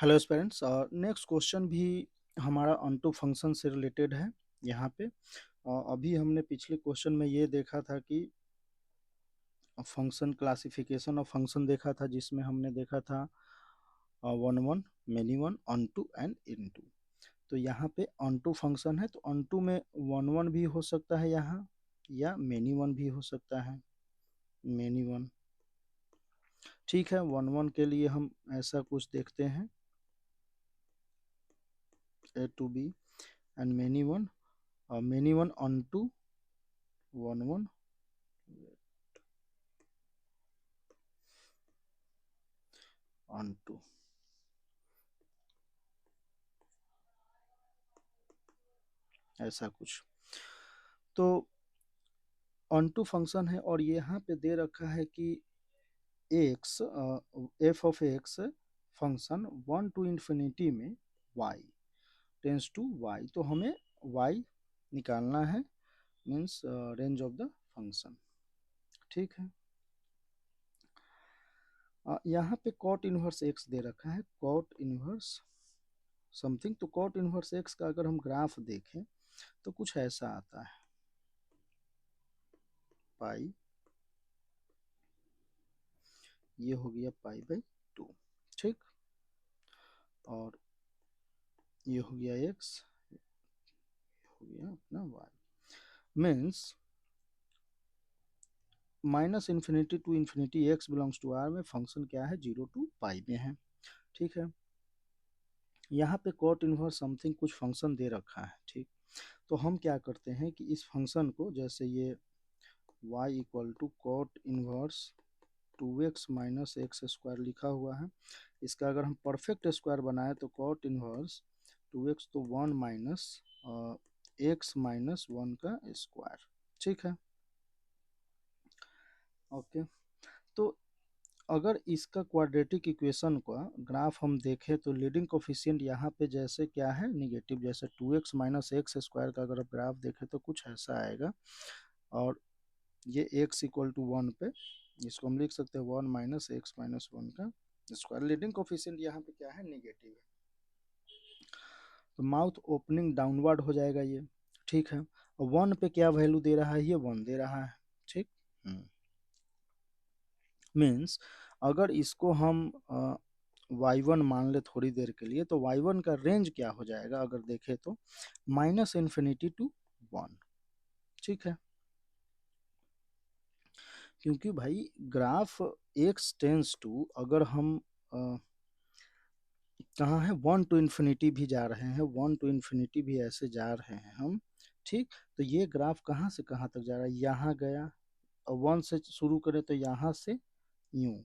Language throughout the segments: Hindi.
हेलो स्टूडेंट्स, नेक्स्ट क्वेश्चन भी हमारा ऑनटू फंक्शन से रिलेटेड है। यहाँ पे अभी हमने पिछले क्वेश्चन में ये देखा था कि फंक्शन क्लासिफिकेशन ऑफ फंक्शन देखा था, जिसमें हमने देखा था one one, many one, onto and into. तो यहाँ पे ऑनटू फंक्शन है, तो ऑनटू में वन वन भी हो सकता है यहाँ, या मेनी वन भी हो सकता है, मेनी वन। ठीक है, वन वन के लिए हम ऐसा कुछ देखते हैं, A to B, and many one on to one one, on to. ऐसा कुछ तो ऑन टू फंक्शन है, और यहाँ पे दे रखा है कि x, F of x function one two infinity में वाई टेंस टू वाई। तो हमें वाई निकालना है, means range of the function. ठीक है, यहाँ पे कॉट इनवर्स एक्स दे रखा है, कॉट इनवर्स समथिंग। तो कॉट इनवर्स एक्स का अगर हम ग्राफ देखें तो कुछ ऐसा आता है, पाई, ये हो गया पाई बाई टू। ठीक, और ये हो गया एक्स, हो गया अपना y. Means minus infinity to infinity x belongs to R में फंक्शन क्या है, जीरो टू पाई में है। ठीक है, यहाँ पे कॉट इनवर्स समथिंग कुछ फंक्शन दे रखा है। ठीक, तो हम क्या करते हैं कि इस फंक्शन को, जैसे ये y equal to cot inverse two x minus x square लिखा हुआ है, इसका अगर हम परफेक्ट स्क्वायर बनाए तो कॉट इनवर्स टू एक्स तो one minus x minus one का स्क्वायर। ठीक है, ओके। तो अगर इसका क्वाड्रेटिक इक्वेशन का ग्राफ हम देखें तो लीडिंग कोफिशिएंट यहाँ पे जैसे क्या है, निगेटिव। जैसे two x minus x square का अगर आप ग्राफ देखें तो कुछ ऐसा आएगा, और ये एक्स इक्वल टू वन पे इसको हम लिख सकते हैं one minus x minus one का स्क्वायर। लीडिंग कोफिशिएंट यहाँ पे क्या है, निगेटिव है, तो माउथ ओपनिंग डाउनवर्ड हो जाएगा ये। ठीक है, वन पे क्या वैल्यू दे रहा है, ये वन दे रहा है। ठीक, मीन्स अगर इसको हम वाई वन मान ले थोड़ी देर के लिए, तो वाई वन का रेंज क्या हो जाएगा अगर देखें तो माइनस इन्फिनिटी टू वन। ठीक है, क्योंकि भाई ग्राफ एक्स टेंस टू, अगर हम कहाँ है, वन टू इन्फिनिटी भी जा रहे हैं, वन टू इन्फिनिटी भी ऐसे जा रहे हैं हम। ठीक, तो ये ग्राफ कहाँ से कहाँ तक जा रहा है, यहाँ गया, और वन से शुरू करें तो यहाँ से यूं,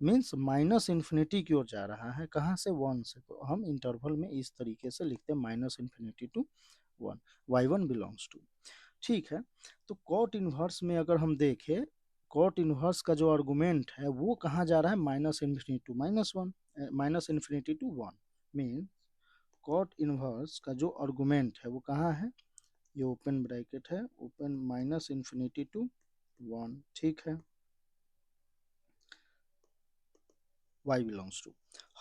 मीन्स माइनस इन्फिनिटी की ओर जा रहा है। कहाँ से, वन से। तो हम इंटरवल में इस तरीके से लिखते हैं, minus infinity to one, y one belongs to. ठीक है, तो कॉट इनवर्स में अगर हम देखें, कॉट इनवर्स का जो आर्गुमेंट है वो कहाँ जा रहा है, minus infinity to minus one, minus infinity to one. Mean cot inverse का जो आर्गुमेंट है वो कहाँ है, ये ओपन ब्रैकेट है, open minus infinity to one. ठीक है, y बिलोंग्स टू,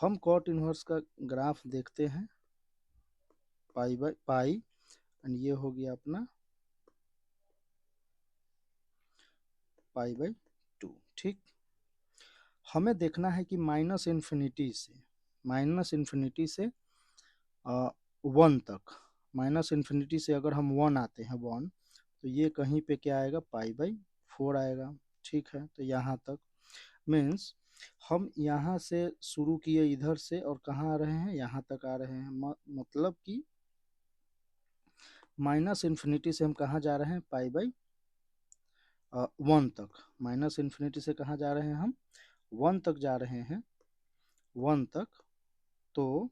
हम कॉट इनवर्स का ग्राफ देखते हैं, पाई बाई पाई, एंड ये हो गया अपना पाई बाई टू। ठीक, हमें देखना है कि माइनस इन्फिनिटी से वन तक, माइनस इन्फिनिटी से अगर हम वन आते हैं, वन, तो ये कहीं पे क्या आएगा, पाई बाई फोर आएगा। ठीक है, तो यहाँ तक मीन्स हम यहाँ से शुरू किए इधर से, और कहाँ आ रहे हैं, यहाँ तक आ रहे हैं। मतलब कि माइनस इन्फिनिटी से हम कहाँ जा रहे हैं, पाई बाई वन तक। माइनस इन्फिनिटी से कहाँ जा रहे हैं हम, वन तक जा रहे हैं, वन तक। तो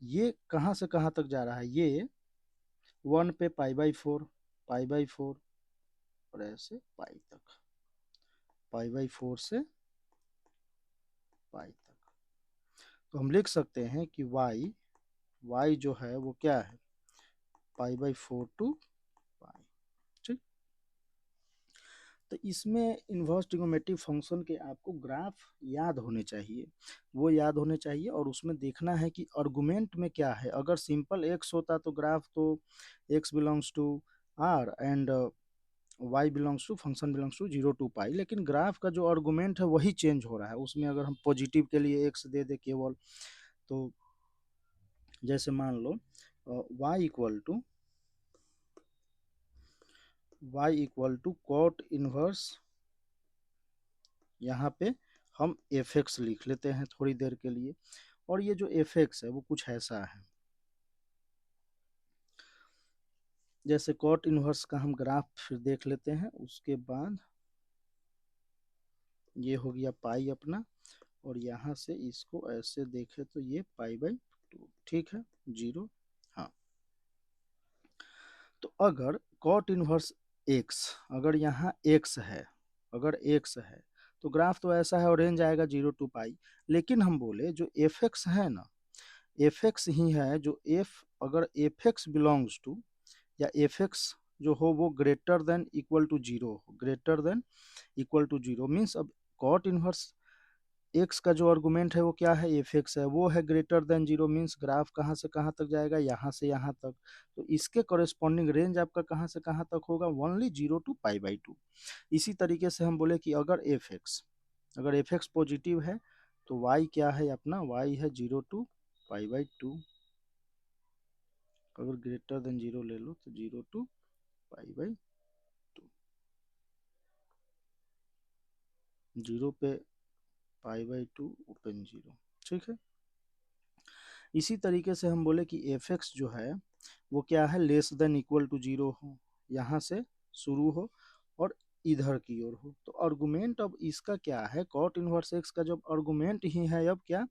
ये कहाँ से कहाँ तक जा रहा है, ये वन पे pi by four, pi by four, और ऐसे पाई तक, पाई बाई फोर से पाई तक। तो हम लिख सकते हैं कि y जो है वो क्या है, पाई बाई फोर टू पाई। ठीक, तो इसमें इन्वर्स ट्रिग्नोमेट्रिक फंक्शन के आपको ग्राफ याद होने चाहिए, वो याद होने चाहिए, और उसमें देखना है कि आर्गुमेंट में क्या है। अगर सिंपल एक्स होता तो ग्राफ तो x belongs to R and y belongs to function belongs to 0 to pi, लेकिन ग्राफ का जो आर्गुमेंट है वही चेंज हो रहा है। उसमें अगर हम पॉजिटिव के लिए एक्स दे दे केवल, तो जैसे मान लो y equal to cot inverse, यहाँ पे हम एफ एक्स लिख लेते हैं थोड़ी देर के लिए, और ये जो एफ एक्स है वो कुछ ऐसा है। जैसे कॉट इनवर्स का हम ग्राफ फिर देख लेते हैं, उसके बाद ये हो गया पाई अपना, और यहाँ से इसको ऐसे देखें तो ये पाई/2, ठीक है, 0। हाँ, तो अगर कॉट इनवर्स एक्स, अगर यहाँ एक्स है, अगर एक्स है तो ग्राफ तो ऐसा है और रेंज आएगा 0 to पाई। लेकिन हम बोले जो एफ एक्स है ना, एफ एक्स ही है जो एफ, अगर एफ एक्स बिलोंग्स टू, या एफ एक्स जो हो वो ग्रेटर देन इक्वल टू 0 हो, greater than equal to 0 means अब कॉट इनवर्स एक्स का जो आर्गुमेंट है वो क्या है, एफ एक्स है, वो है ग्रेटर देन 0 मीन्स ग्राफ कहाँ से कहाँ तक जाएगा, यहाँ से यहाँ तक। तो इसके कॉरेस्पॉन्डिंग रेंज आपका कहाँ से कहाँ तक होगा, ओनली 0 to पाई/2। इसी तरीके से हम बोले कि अगर एफ एक्स, अगर एफ एक्स पॉजिटिव है तो वाई क्या है अपना, वाई है 0 to पाई/2। अगर ग्रेटर देन 0 ले लो तो 0 to पाई/2, 0 पे पाई/2 ओपन 0, ठीक है। इसी तरीके से हम बोले कि एफ एक्स जो है वो क्या है, लेस देन इक्वल टू 0 हो, यहाँ से शुरू हो और इधर की ओर हो। तो आर्गुमेंट अब इसका क्या है, कॉट इनवर्स एक्स का जब आर्गुमेंट ही है अब क्या,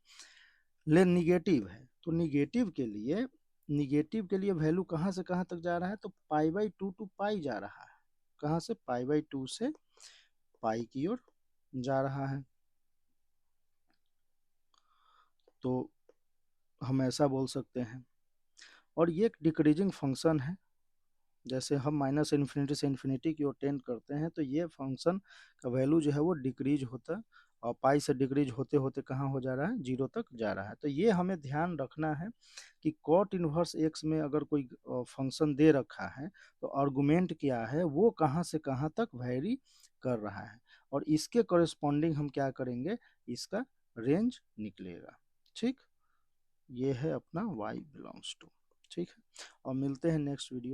ले निगेटिव है, तो निगेटिव के लिए वैल्यू कहाँ से कहाँ तक जा रहा है, तो पाई/2 to पाई जा रहा है। कहाँ से, पाई/2 से पाई की ओर जा रहा है। तो हम ऐसा बोल सकते हैं। और ये एक डिक्रीजिंग फंक्शन है, जैसे हम माइनस इन्फिनिटी से इन्फिनिटी की ओर टेंड करते हैं तो ये फंक्शन का वैल्यू जो है वो डिक्रीज होता है, और पाई से डिक्रीज होते होते कहाँ हो जा रहा है, 0 तक जा रहा है। तो ये हमें ध्यान रखना है कि कॉट इनवर्स एक्स में अगर कोई फंक्शन दे रखा है तो आर्गुमेंट क्या है वो कहाँ से कहाँ तक वैरी कर रहा है, और इसके कॉरेस्पॉन्डिंग हम क्या करेंगे, इसका रेंज निकलेगा, ठीक। ये है अपना y बिलोंग्स टू, ठीक है। और मिलते हैं नेक्स्ट वीडियो।